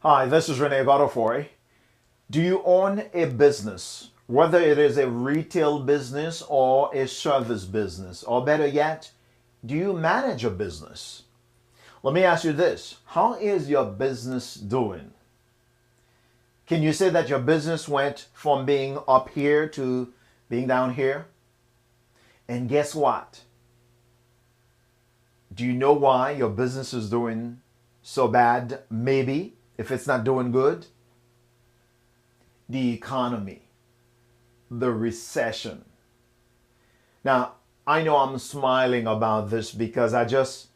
Hi, this is Rene Godofroy. Do you own a business, whether it is a retail business or a service business, or better yet, do you manage a business? Let me ask you this. How is your business doing? Can you say that your business went from being up here to being down here? And guess what? Do you know why your business is doing so bad? Maybe, if it's not doing good. The economy, the recession. Now, I know I'm smiling about this because I just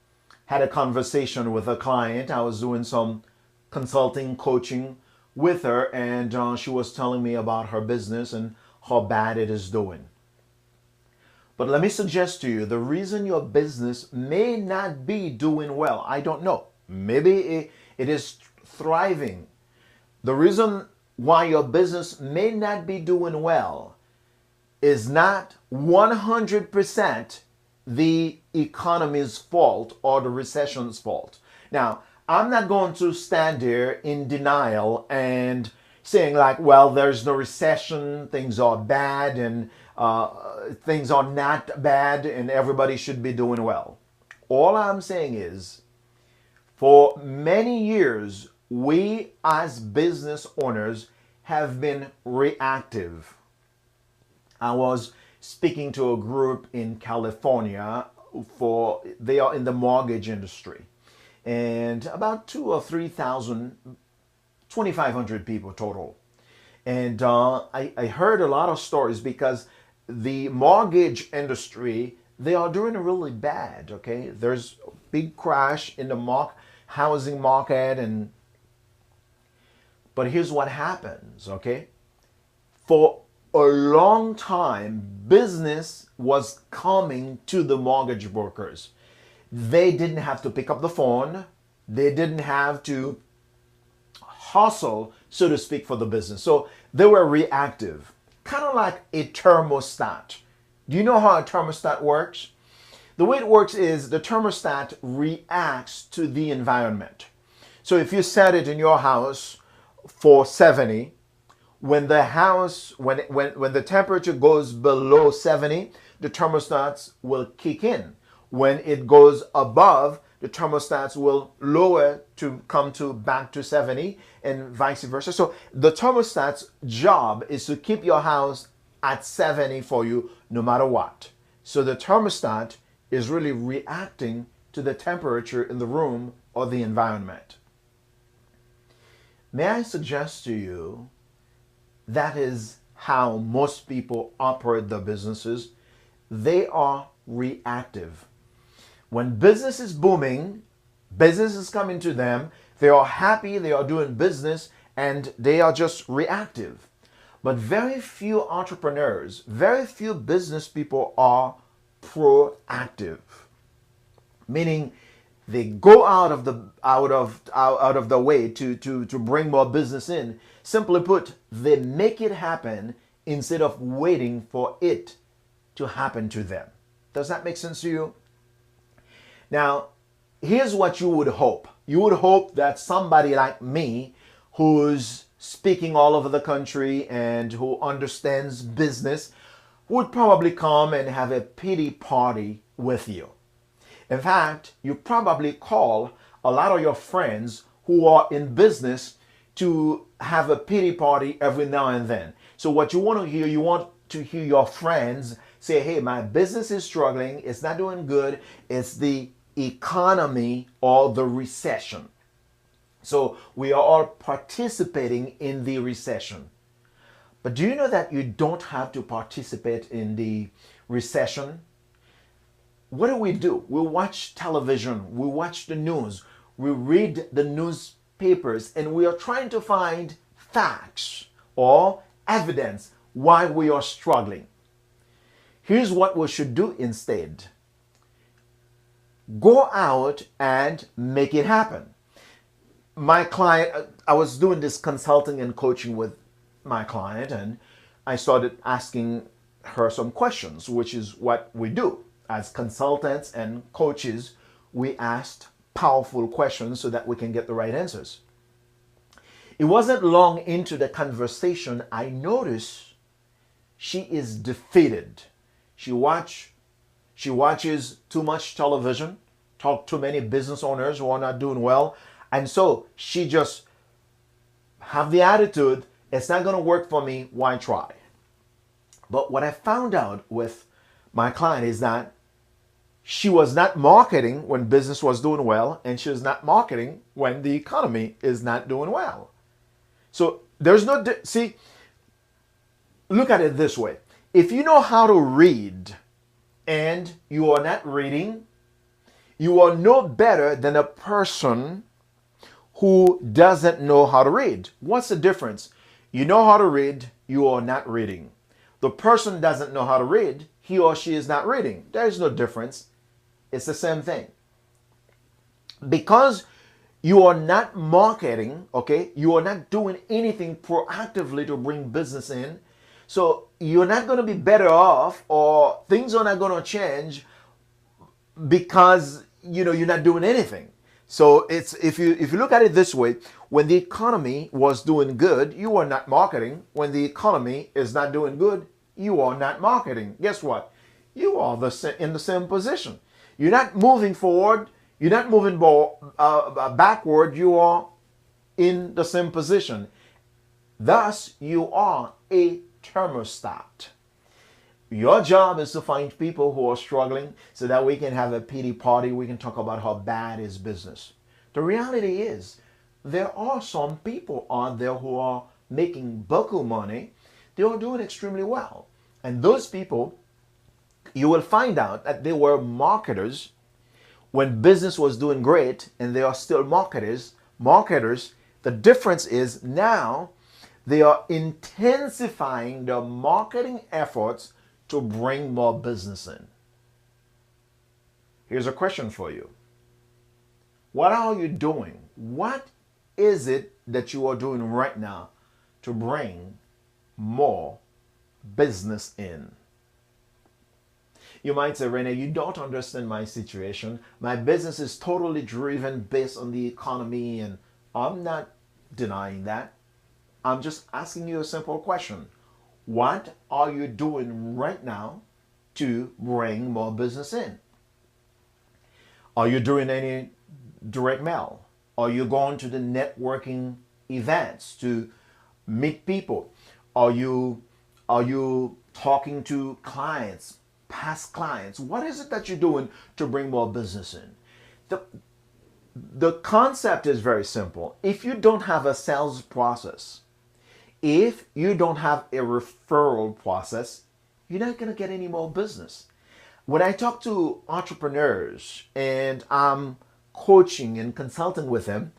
had a conversation with a client. I was doing some consulting, coaching with her, and she was telling me about her business and how bad it is doing. But let me suggest to you, the reason your business may not be doing well, I don't know. Maybe it is thriving. The reason why your business may not be doing well is not 100% the economy's fault or the recession's fault. Now, I'm not going to stand here in denial and saying like, well, there's no recession, things are bad, and things are not bad, and everybody should be doing well. All I'm saying is, for many years, we as business owners have been reactive. I was speaking to a group in California they are in the mortgage industry, and about 2,000 or 3,000, 2,500 people total. And I heard a lot of stories because the mortgage industry, they are doing really bad, okay? There's a big crash in the housing market, but here's what happens, okay? For a long time, business was coming to the mortgage brokers. They didn't have to pick up the phone. They didn't have to hustle, so to speak, for the business. So they were reactive, kind of like a thermostat. Do you know how a thermostat works? The way it works is the thermostat reacts to the environment. So if you set it in your house for 70, when the temperature goes below 70, the thermostats will kick in. When it goes above, the thermostats will lower to come to back to 70, and vice versa. So the thermostat's job is to keep your house at 70 for you no matter what. So the thermostat is really reacting to the temperature in the room or the environment. May I suggest to you, that is how most people operate their businesses. They are reactive. When business is booming, business is coming to them, they are happy, they are doing business, and they are just reactive. But very few entrepreneurs, very few business people are proactive, meaning they go out of the way to bring more business in. Simply put, they make it happen instead of waiting for it to happen to them. Does that make sense to you? Now, here's what you would hope. You would hope that somebody like me, who's speaking all over the country and who understands business, would probably come and have a pity party with you. In fact, you probably call a lot of your friends who are in business to have a pity party every now and then. So what you want to hear your friends say, hey, my business is struggling, it's not doing good, it's the economy or the recession. So we are all participating in the recession. But do you know that you don't have to participate in the recession? What do? We watch television, we watch the news, we read the newspapers, and we are trying to find facts or evidence why we are struggling. Here's what we should do instead. Go out and make it happen. My client, I was doing this consulting and coaching with my client, and I started asking her some questions, which is what we do. As consultants and coaches, we asked powerful questions so that we can get the right answers. It wasn't long into the conversation I noticed she is defeated. She watches too much television, talk to many business owners who are not doing well, and so she just have the attitude, it's not going to work for me, why try? But what I found out with my client is that she was not marketing when business was doing well, and she was not marketing when the economy is not doing well. So there's no, see, look at it this way. If you know how to read and you are not reading, you are no better than a person who doesn't know how to read. What's the difference? You know how to read, you are not reading. The person doesn't know how to read, he or she is not reading. There is no difference. It's the same thing. Because you are not marketing, okay, you are not doing anything proactively to bring business in, so you're not going to be better off, or things are not going to change because you're not doing anything. So it's if you look at it this way, when the economy was doing good, you are not marketing. When the economy is not doing good, you are not marketing. Guess what? You are in the same position. You're not moving forward. You're not moving backward. You are in the same position. Thus, you are a thermostat. Your job is to find people who are struggling so that we can have a pity party. We can talk about how bad is business. The reality is there are some people out there who are making buku money. They are doing extremely well. And those people, you will find out that they were marketers when business was doing great, and they are still marketers. The difference is now they are intensifying their marketing efforts to bring more business in. Here's a question for you. What are you doing? What is it that you are doing right now to bring more business in? You might say, Rene, you don't understand my situation. My business is totally driven based on the economy, and I'm not denying that. I'm just asking you a simple question. What are you doing right now to bring more business in? Are you doing any direct mail? Are you going to the networking events to meet people? Are you talking to clients, past clients? What is it that you're doing to bring more business in? The concept is very simple. If you don't have a sales process, if you don't have a referral process, you're not going to get any more business. When I talk to entrepreneurs and I'm coaching and consulting with them,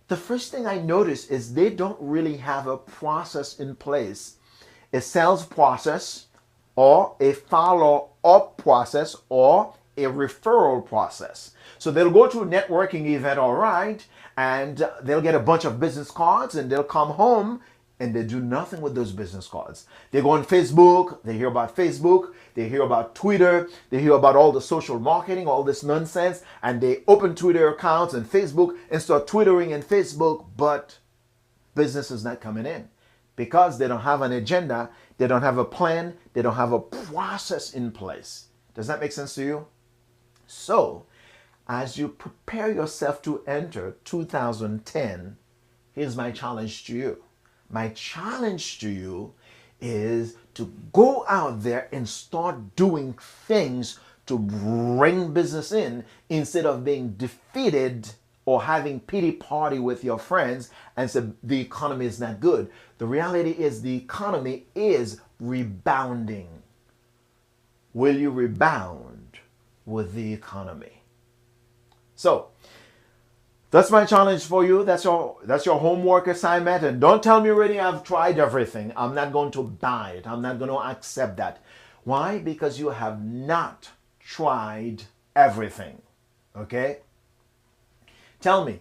the first thing I notice is they don't really have a process in place, a sales process or a follow-up process or a referral process. So they'll go to a networking event, all right, and they'll get a bunch of business cards, and they'll come home and they do nothing with those business cards. They go on Facebook, they hear about Facebook, they hear about Twitter, they hear about all the social marketing, all this nonsense, and they open Twitter accounts and Facebook and start Twittering and Facebook, but business is not coming in because they don't have an agenda, they don't have a plan, they don't have a process in place. Does that make sense to you? So, as you prepare yourself to enter 2010, here's my challenge to you. My challenge to you is to go out there and start doing things to bring business in instead of being defeated or having pity party with your friends and say the economy is not good. The reality is the economy is rebounding. Will you rebound with the economy? So, that's my challenge for you. That's your homework assignment. And don't tell me already I've tried everything. I'm not going to buy it. I'm not going to accept that. Why? Because you have not tried everything. Okay? Tell me,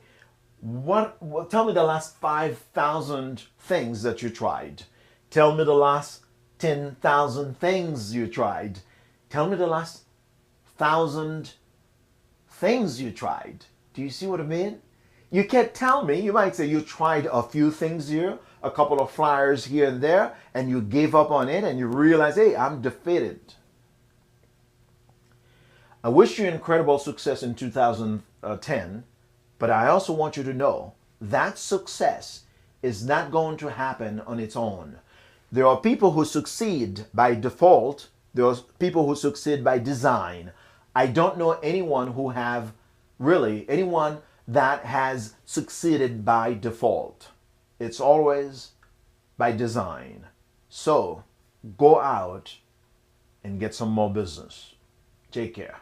tell me the last 5,000 things that you tried. Tell me the last 10,000 things you tried. Tell me the last 1,000 things you tried. Do you see what I mean? You can't tell me. You might say you tried a few things here, a couple of flyers here and there, and you gave up on it and you realize, hey, I'm defeated. I wish you incredible success in 2010, but I also want you to know that success is not going to happen on its own. There are people who succeed by default. There are people who succeed by design. I don't know anyone who have really anyone that has succeeded by default. It's always by design. So go out and get some more business. Take care.